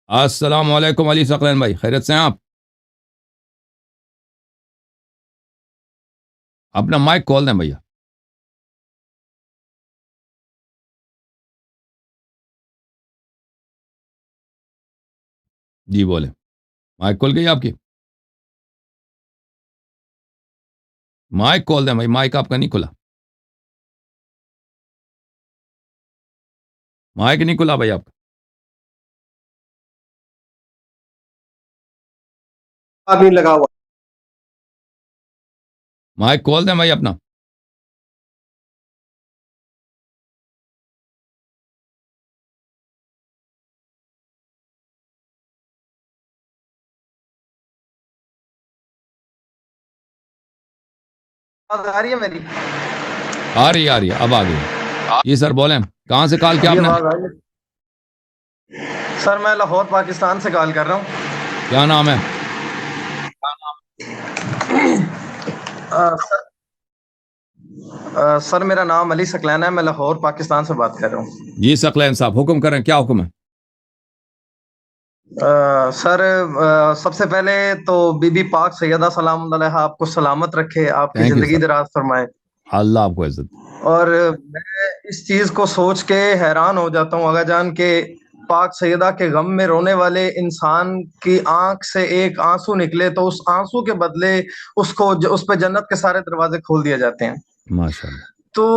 السلام علیکم علی ثقلین بھائی، خیریت سے ہیں آپ؟ اپنا مائک کھول دیں بھیا۔ جی بولیں، مائک کھول گئی آپ کی؟ مائک کھول دیں بھائی، مائک آپ کا نہیں کھلا، مائک نہیں کھلا بھائی آپ کا۔ آدمی لگا ہوا مائک کھول دیں بھائی اپنا۔ آواز آ رہی ہے میری؟ آ رہی ہے، اب آ گئی۔ جی سر بولیں، کہاں سے کال کیا آپ جی نے؟ آواز آ رہی ہے سر، میں لاہور پاکستان سے کال کر رہا ہوں۔ کیا نام ہے؟ سر میرا نام علی ثقلین ہے، میں لاہور پاکستان سے بات کر رہا ہوں۔ جی ثقلین صاحب حکم کریں، کیا حکم ہے؟ سر سب سے پہلے تو بی بی پاک سیدہ سلام اللہ علیہا آپ کو سلامت رکھے، آپ کی تھینک یو زندگی سر، دراز فرمائے۔ اللہ آپ کو عزت۔ اور میں اس چیز کو سوچ کے حیران ہو جاتا ہوں، آگا جان کے پاک سیدہ کے غم میں رونے والے انسان کی آنکھ سے ایک آنسو نکلے تو اس آنسو کے بدلے اس پہ جنت کے سارے دروازے کھول دیے جاتے ہیں۔ ماشاء اللہ۔ تو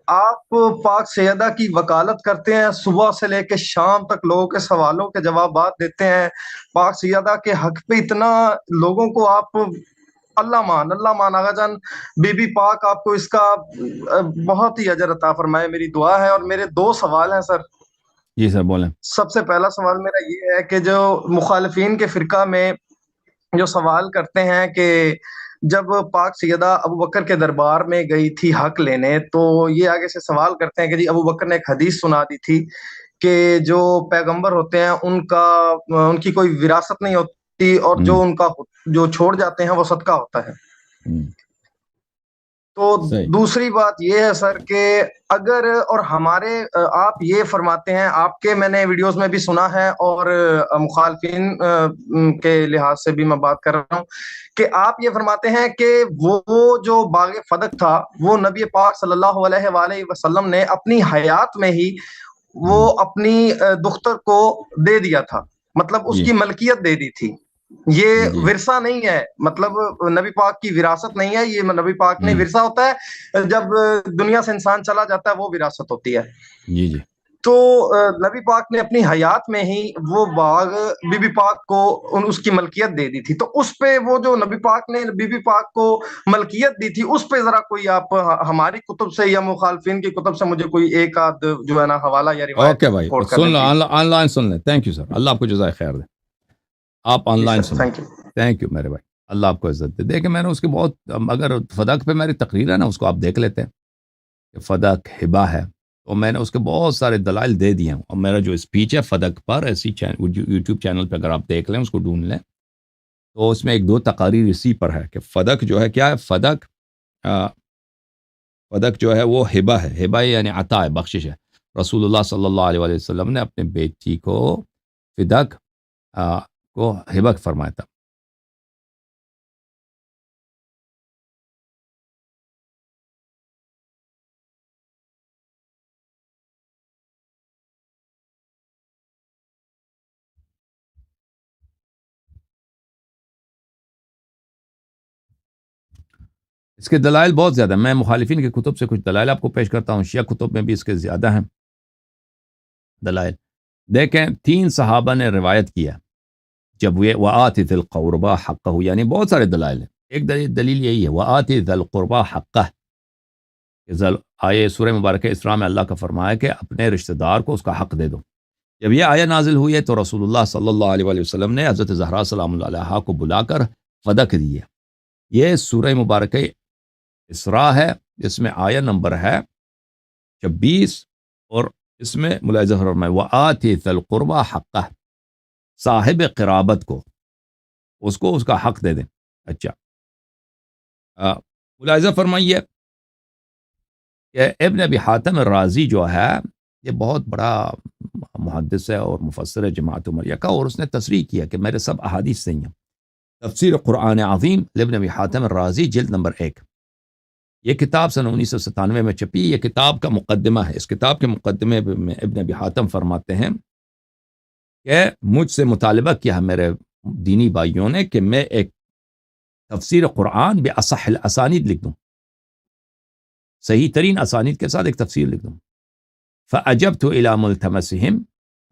آپ پاک سیدہ کی وکالت کرتے ہیں، صبح سے لے کے شام تک لوگوں کے سوالوں کے جوابات دیتے ہیں، پاک سیدہ کے حق پہ اتنا لوگوں کو آپ اللہ مان آغا جان، بی بی پاک آپ کو اس کا بہت ہی اجر عطا فرمائے، میری دعا ہے۔ اور میرے دو سوال ہیں سر۔ جی سر بولیں۔ سب سے پہلا سوال میرا یہ ہے کہ جو مخالفین کے فرقہ میں جو سوال کرتے ہیں کہ جب پاک سیدہ ابو بکر کے دربار میں گئی تھی حق لینے، تو یہ آگے سے سوال کرتے ہیں کہ جی ابو بکر نے ایک حدیث سنا دی تھی کہ جو پیغمبر ہوتے ہیں ان کی کوئی وراثت نہیں ہوتی، اور جو ان کا جو چھوڑ جاتے ہیں وہ صدقہ ہوتا ہے۔ تو صحیح۔ دوسری بات یہ ہے سر کہ اگر اور ہمارے آپ یہ فرماتے ہیں، آپ کے میں نے ویڈیوز میں بھی سنا ہے اور مخالفین کے لحاظ سے بھی میں بات کر رہا ہوں کہ آپ یہ فرماتے ہیں کہ وہ جو باغ فدق تھا وہ نبی پاک صلی اللہ علیہ وآلہ وسلم نے اپنی حیات میں ہی وہ اپنی دختر کو دے دیا تھا، مطلب اس جی کی ملکیت دے دی تھی۔ یہ جی۔ ورثہ نہیں ہے، مطلب نبی پاک کی وراثت نہیں ہے، یہ نبی پاک نے ورثہ ہوتا ہے جب دنیا سے انسان چلا جاتا ہے، وہ وراثت ہوتی ہے۔ جی جی۔ تو نبی پاک نے اپنی حیات میں ہی وہ باغ بی بی پاک کو اس کی ملکیت دے دی تھی، تو اس پہ وہ جو نبی پاک نے بی بی پاک کو ملکیت دی تھی، اس پہ ذرا کوئی آپ ہماری کتب سے یا مخالفین کی کتب سے مجھے کوئی ایک آدھ جو ہے نا حوالہ یا روایت اوکے بھائی، کوٹ کر سن دیں لو، پلیز۔ آن لائن سن لیں۔ تھینک یو سر، اللہ آپ کو جزائے خیر دے۔ آپ آن جی لائن سر، سن لیں۔ Thank you. تھینک یو میرے بھائی، اللہ آپ کو عزت دے۔ دیکھیں میں نے اس کے بہت، اگر فدق پہ میری تقریر ہے نا، اس کو آپ دیکھ لیتے ہیں کہ فدق ہبا ہے، تو میں نے اس کے بہت سارے دلائل دے دیے ہیں، اور میرا جو اسپیچ ہے فدق پر ایسی یوٹیوب چینل پہ اگر آپ دیکھ لیں، اس کو ڈھونڈ لیں، تو اس میں ایک دو تقاریر اسی پر ہے کہ فدق جو ہے کیا ہے۔ فدق جو ہے وہ ہبا ہے، ہبا یعنی عطا ہے، بخشش ہے۔ رسول اللہ صلی اللہ علیہ وسلم نے اپنے بیٹی کو فدق کو ہبا فرمایا تھا۔ اس کے دلائل بہت زیادہ ہیں، میں مخالفین کی کتب سے کچھ دلائل آپ کو پیش کرتا ہوں، شیعہ کتب میں بھی اس کے زیادہ ہیں دلائل۔ دیکھیں 3 صحابہ نے روایت کیا جب وہ وآت ذی القربى حقہ، یعنی بہت سارے دلائل ہیں۔ ایک دلیل یہی ہے وآت ذی القربى حقہ، آیے سورہ مبارکہ اسراء میں اللہ کا فرمایا کہ اپنے رشتہ دار کو اس کا حق دے دو۔ جب یہ آیہ نازل ہوئی ہے تو رسول اللہ صلی اللہ علیہ وآلہ وسلم نے حضرت زہرا سلام اللہ علیہا کو بلا کر فدق دی ہے۔ یہ سورہ مبارکہ اسراء ہے، جس میں آیہ نمبر ہے 26، اور اس میں ملاحظہ فرمائے وآت ذی القربى حقہ، صاحب قرابت کو اس کا حق دے دیں۔ اچھا، ملاحظہ فرمائیے کہ ابن ابی حاتم الرازی جو ہے، یہ بہت بڑا محدث ہے اور مفسر ہے جماعت عمریہ کا، اور اس نے تصریح کیا کہ میرے سب احادیث صحیح ہیں۔ تفسیر قرآن عظیم لابن ابی حاتم الرازی جلد نمبر 1، یہ کتاب سن 1997 میں چھپی۔ یہ کتاب کا مقدمہ ہے۔ اس کتاب کے مقدمے میں ابن ابی حاتم فرماتے ہیں کہ مجھ سے مطالبہ کیا میرے دینی بھائیوں نے کہ میں ایک تفسیر قرآن باصح الاسانید لکھ دوں، صحیح ترین اسانید کے ساتھ ایک تفسیر لکھ دوں۔ فاجبت الى ملتمسهم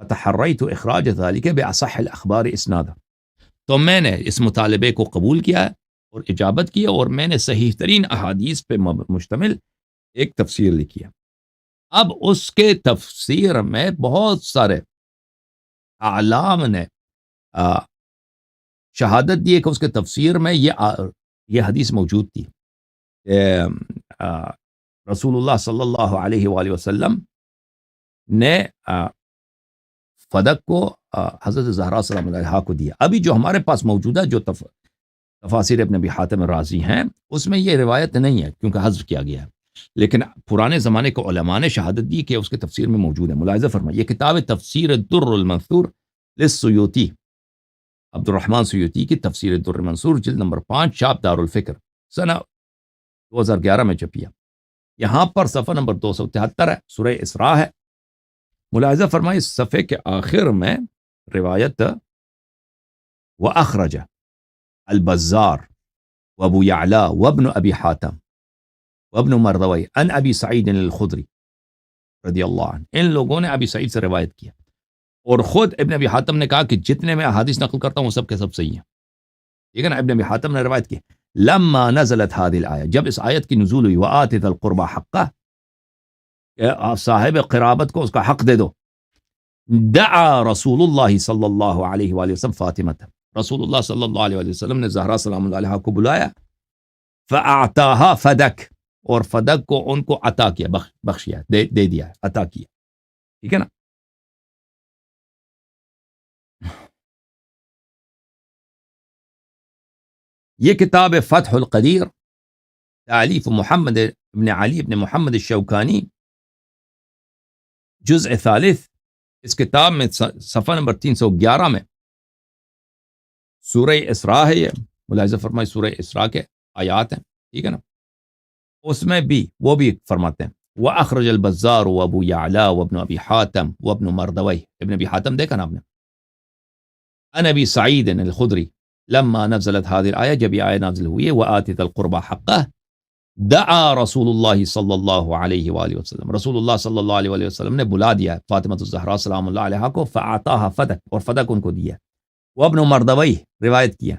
فتحريت اخراج ذلك باصح الاخبار اسنادا، تو میں نے اس مطالبے کو قبول کیا اور اجابت کی، اور میں نے صحیح ترین احادیث پہ مشتمل ایک تفسیر لکھی ہے۔ اب اس کے تفسیر میں بہت سارے اعلام نے شہادت دی کہ اس کے تفسیر میں یہ حدیث موجود تھی کہ رسول اللہ صلی اللہ علیہ وآلہ وسلم نے فدق کو حضرت زہرا سلام اللہ علیہا کو دیا۔ ابھی جو ہمارے پاس موجودہ جو تفاسیر ابن ابی حاتم الرازی ہیں اس میں یہ روایت نہیں ہے کیونکہ حذف کیا گیا ہے، لیکن پرانے زمانے کے علماء نے شہادت دی کہ اس کے تفسیر میں موجود ہے۔ ملاحظہ فرمائیے، یہ کتاب تفسیر الدر المنثور للسیوطی، عبد الرحمن سیوطی کی تفسیر الدر المنثور جلد نمبر 5، شاپ دار الفکر، سنہ 2011 میں چھپی ہے۔ یہاں پر صفحہ نمبر 273 ہے، سورہ اسراء ہے۔ ملاحظہ فرمائیے صفحے کے آخر میں روایت وَأَخْرَجَ البزار وابو یعلا وابن ابی حاتم وابن مردوی عن ابی سعید الخدری رضی اللہ عنہ، ان لوگوں نے ابی سعید سے روایت کیا، اور خود ابن ابی حاتم نے کہا کہ جتنے میں احادیث نقل کرتا ہوں وہ سب کے سب صحیح ہیں، ٹھیک ہے نا۔ ابن ابی حاتم نے روایت کی لما نزلت هذه الآیہ، جب اس آیت کی نزول ہوئی، وآت ذی القربى حقہ، کہ آپ صاحب قرابت کو اس کا حق دے دو، دعا رسول اللہ صلی اللہ علیہ وآلہ وسلم فاطمہ، رسول اللہ صلی اللہ علیہ وآلہ وسلم نے زہرا سلام اللہ علیہا کو بلایا، فاعطاها فدک، اور فدک کو ان کو عطا کیا، بخشیا، دے دیا، عطا کیا، ٹھیک ہے نا۔ یہ کتاب فتح القدیر تالیف محمد ابن علی ابن محمد الشوکانی، جزء ثالث، اس کتاب میں صفحہ نمبر 311 میں سورہ اسراء ہے۔ یہ ملاحظہ فرمائے سورہ اسراء کے آیات ہیں، ٹھیک ہے نا۔ اس میں بھی وہ بھی فرماتے ہیں وَأَخْرَجَ الْبَزَّارُ وَأَبُو يَعْلَى وَابْنُ أَبِي حَاتِمٍ وَابْنُ مَرْدَوَيْهِ، ابن ابی حاتم دیکھا نا آپ نے، عن ابی سعید الخدری لما نزلت هذه الآیہ، جب یہ آیہ نازل ہوئی ہے، وآت ذی القربى حقہ، دعا رسول اللہ صلی اللہ علیہ وآلہ وسلم، رسول اللہ صلی اللہ علیہ وآلہ وسلم نے بلا دیا فاطمہ الزہرا سلام اللہ علیہا کو، فاعطاها فدک، اور فدک ان کو دیا۔ وابن مردوی روایت کیا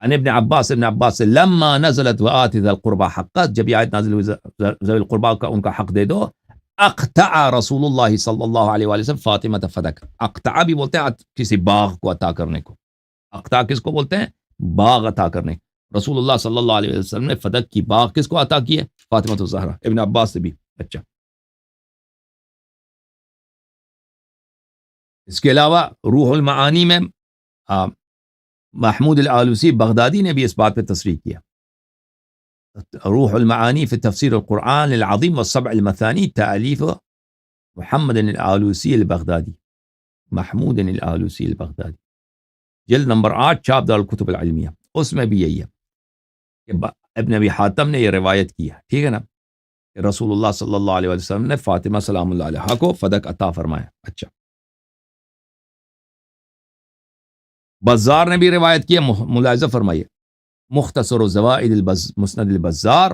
عن ابن عباس، ابن عباس سے لما نزلت وآت ذی القربى حقہ، جب یہ آیت نازل ہوئی ذوی القربى کا ان کا حق دے دو، اقطع رسول اللہ صلی اللہ علیہ وآلہ وسلم فاطمہ فدک، اقطع بھی بولتے ہیں کسی باغ کو عطا کرنے کو، اقطع کس کو بولتے ہیں؟ باغ عطا کرنے۔ رسول اللہ صلی اللہ علیہ وسلم نے فدق کی باغ کس کو عطا کی ہے؟ فاطمہ الزہرا، ابن عباس سے بھی۔ اچھا، اس کے علاوہ روح المعانی میں محمود الآلوسی بغدادی نے بھی اس بات پہ تصریح کیا، روح المعانی فی تفسیر القرآن العظیم والسبع المثانی، تألیف محمد الآلوسی البغدادی، محمود الآلوسی البغدادی، جلد نمبر 8، چاپ دار الکتب العلمیہ، اس میں بھی یہی ہے کہ ابن ابی حاتم نے یہ روایت کی ہے، ٹھیک ہے نا، کہ رسول اللہ صلی اللہ علیہ وسلم نے فاطمہ سلام اللہ علیہا کو فدق عطا فرمایا۔ اچھا، بزار نے بھی روایت کی ہے، ملاحظہ فرمائیے، مختصر الزوائد مسند البزار،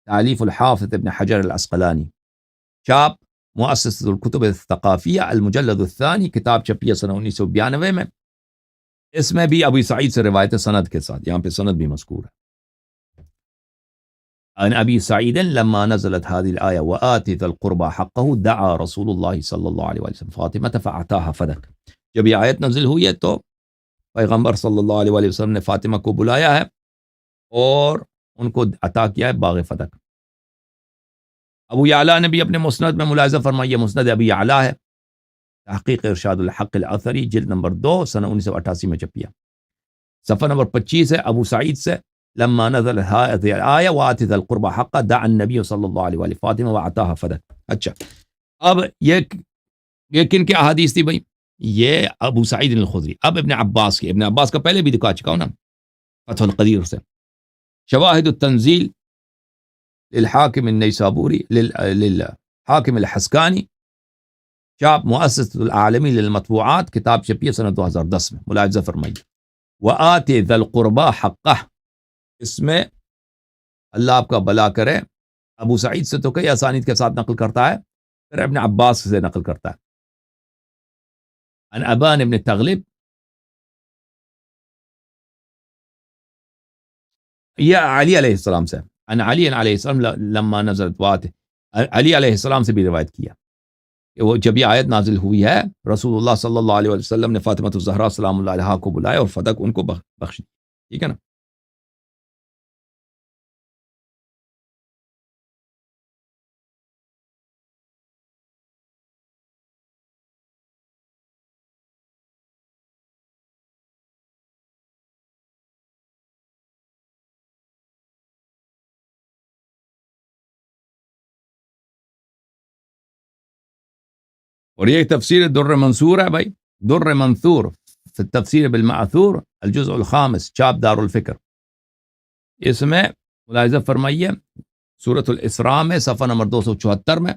تالیف الحافظ ابن حجر العسقلانی، چاپ مؤسسۃ الکتب الثقافیہ، المجلد الثانی، کتاب چھپی ہے سنہ 1992 میں۔ اس میں بھی ابی سعید سے روایت سند کے ساتھ، یہاں پہ سند بھی مذکور ہے، عن ابی سعید لما نزلت هذه الآیہ وآت ذی القربى حقہ دعا رسول اللہ صلی اللہ علیہ وسلم فاطمہ فاعطاها فدک، جب یہ آیت نازل ہوئی ہے تو پیغمبر صلی اللہ علیہ وآلہ وسلم نے فاطمہ کو بلایا ہے اور ان کو عطا کیا ہے باغ فدق۔ ابو یعلا نے بھی اپنے مسند میں، ملاحظہ فرمائیے، مسند ابی یعلا ہے، تحقیق ارشاد الحق الاثری، جلد نمبر 2، سنہ 1988 میں چھپی ہے، صفحہ نمبر 25 ہے، ابو سعید سے لما نزل هذه الآية وآت ذی القربى حقه دعا النبي صلی اللہ علیہ وآلہ فاطمہ وأعطاها فدک۔ اچھا، اب یہ کن کی احادیث تھی بھائی؟ یہ ابو سعید الخدری. اب ابن عباس کی، ابن عباس کا پہلے بھی دکھا چکا ہوں نا فتح القدیر سے. شواہد التنزیل للحاکم النیسابوری للحاکم الحسکانی، چاپ مؤسسۃ العالمی للمطبوعات، کتاب چھپی ہے سنہ 2010 میں. ملاحظہ فرمائیے وآت ذی القربى حقہ، اس میں اللہ آپ کا بھلا کرے ابو سعید سے تو کئی اسانید کے ساتھ نقل کرتا ہے، پھر ابن عباس سے نقل کرتا ہے. عن ابان ابن تغلب، یہ علی علیہ السلام سے، عن علی علیہ السلام لما نزلت وات، علی علیہ السلام سے بھی روایت کیا کہ وہ جب یہ آیت نازل ہوئی ہے رسول اللہ صلی اللہ علیہ وسلم نے فاطمہ الزہرا سلام اللہ علیہا کو بلایا اور فدق ان کو بخش دیا. ٹھیک ہے نا. اور یہ تفسیر در منصور ہے بھائی، در منثور فی التفسیر بالمعثور الجزء الخامس، چاپ دار الفکر. اس میں ملاحظہ فرمائیے سورۃ الاسراء میں صفحہ نمبر 274 میں،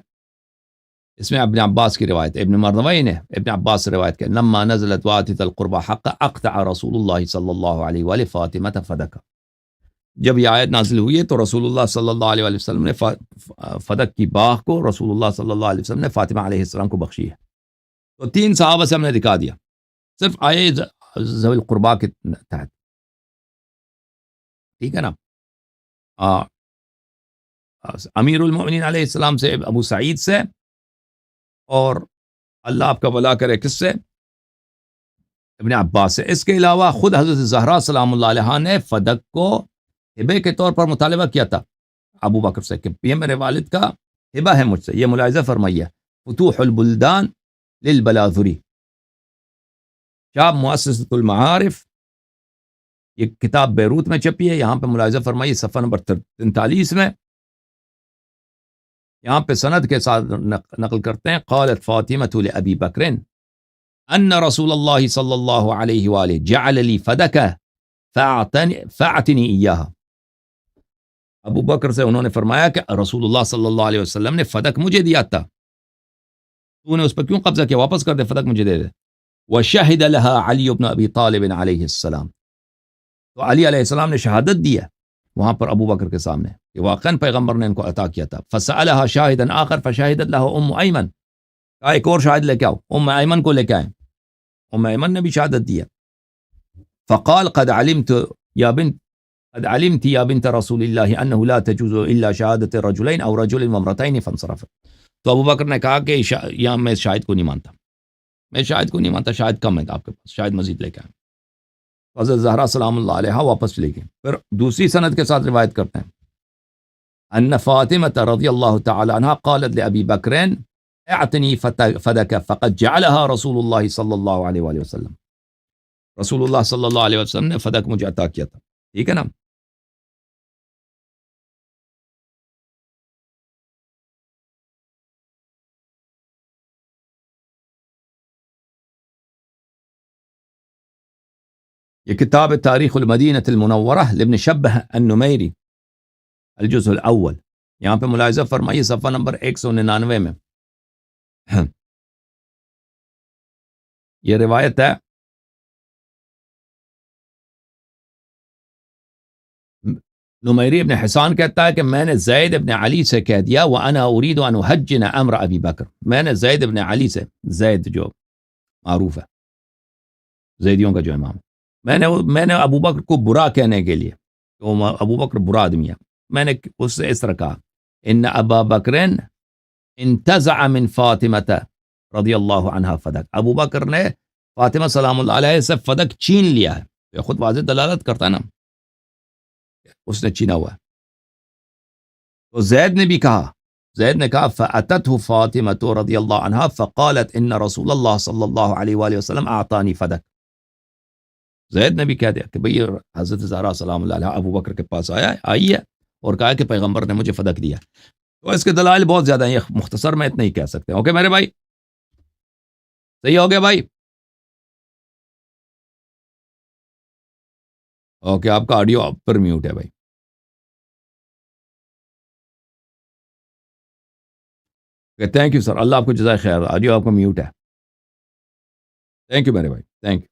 اس میں ابن عباس کی روایت ہے. ابن مردوی نے ابن عباس سے روایت کی لما نزلت وآت ذی القربى حق اقطع رسول اللہ صلی اللہ علیہ وآلہ فاطمہ فدک. جب یہ آیت نازل ہوئی ہے تو رسول اللہ صلی اللہ علیہ وسلم نے فدق کی باغ کو رسول اللہ صلی اللہ علیہ وسلم نے فاطمہ علیہ السلام کو بخشی ہے. تو 3 صحابہ سے ہم نے دکھا دیا صرف آئے ذوی القربا کے تحت. ٹھیک ہے نا. امیر المؤمنین علیہ السلام سے ابو سعید سے، اور اللہ آپ کا بھلا کرے کس سے؟ ابن عباس سے. اس کے علاوہ خود حضرت زہرا سلام اللہ علیہا نے فدق کو ہبے کے طور پر مطالبہ کیا تھا ابو بکر سے کہ یہ میرے والد کا ہبہ ہے مجھ سے. یہ ملاحظہ فرمائیے فتوح البلدان للبلاذری، چاپ مؤسسۃ المعارف، یہ کتاب بیروت میں چھپی ہے. یہاں پہ ملاحظہ فرمائیے صفحہ نمبر 43 میں، یہاں پہ سند کے ساتھ نقل کرتے ہیں قالت فاطمۃ لأبی بکر ان رسول اللہ صلی اللہ علیہ وآلہ جعل لی فدکہ فاعتنی ایاہا. ابو بکر سے انہوں نے فرمایا کہ رسول اللہ صلی اللہ علیہ وسلم نے فدق مجھے دیا تھا، تو نے اس پر کیوں قبضہ کیا، واپس کر دے، فدق مجھے دے دے. وشہد لها علی بن ابی طالب علیہ السلام، تو علی علیہ السلام نے شہادت دی ہے وہاں پر ابو بکر کے سامنے کہ واقعاً پیغمبر نے ان کو عطا کیا تھا. فسألها شاہدا آخر فشہدت له ام ایمن، کہا ایک اور شاہد لے کے آؤ، ام ایمن کو لے کے آئے. ام ایمن نے بھی شہادت دی ہے. فقال قد علمت یا بنت رسول اللہ انه لا تجوز الا شہادت رجلین او رجل وامرتین فانصرف. تو ابو بکر نے کہا کہ یہاں میں شاہد کو نہیں مانتا، میں شاہد کو نہیں مانتا، شاہد کم ہے آپ کے پاس، شاہد مزید لے کے آئے. حضرت زہرا سلام اللہ علیہا واپس لے گئے. پھر دوسری سند کے ساتھ روایت کرتے ہیں ان فاطمہ رضی اللہ تعالی عنہ قالت لأبی بکر اعطنی فدک فقد جعلها رسول اللہ صلی اللہ علیہ وآلہ وسلم، رسول اللہ صلی اللہ علیہ وسلم نے فدق مجھے عطا کیا تھا. ٹھیک ہے نا. یہ کتاب تاریخ المدینہ المنورہ لابن شبہ النمیری الجزء الاول، یہاں پہ ملاحظہ فرمائیے صفحہ نمبر 199 میں یہ روایت ہے. نمیری ابن حسان کہتا ہے کہ میں نے زید ابن علی سے کہہ دیا وَأَنَا أُرِيدُ أَنْ أُحَجِّنَ أَمْرَ أَبِي بکر، میں نے زید ابن علی سے، زید جو معروف ہے زیدیوں کا جو امام، میں نے ابو بکر کو برا کہنے کے لیے، تو ابو بکر برا آدمی ہے، میں نے اس سے اس طرح کہا ان ابا بکر انتزع من فاطمہ رضی اللہ عنہا فدق، ابو بکر نے فاطمہ سلام اللہ علیہ سے فدق چھین لیا ہے. یہ خود واضح دلالت کرتا ہے نا، اس نے چھینا ہوا ہے. تو زید نے بھی کہا، زید نے کہا فأتته فاطمة رضی اللہ عنہا فقالت ان رسول اللہ صلی اللہ علیہ وآلہ وسلم اعطانی فدق. زید نے بھی کہہ دیا کہ بھئی حضرت زہرا سلام اللہ علیہ ابو بکر کے پاس آئی ہے اور کہا کہ پیغمبر نے مجھے فدق دیا. تو اس کے دلائل بہت زیادہ ہیں، یہ مختصر میں اتنا ہی کہہ سکتے ہیں. اوکے میرے بھائی، صحیح ہو گیا بھائی؟ اوکے، آپ کا آڈیو آپ پر میوٹ ہے بھائی. تھینک یو سر، اللہ آپ کو جزائے خیر. آڈیو آپ کا میوٹ ہے. تھینک یو میرے بھائی، تھینک یو.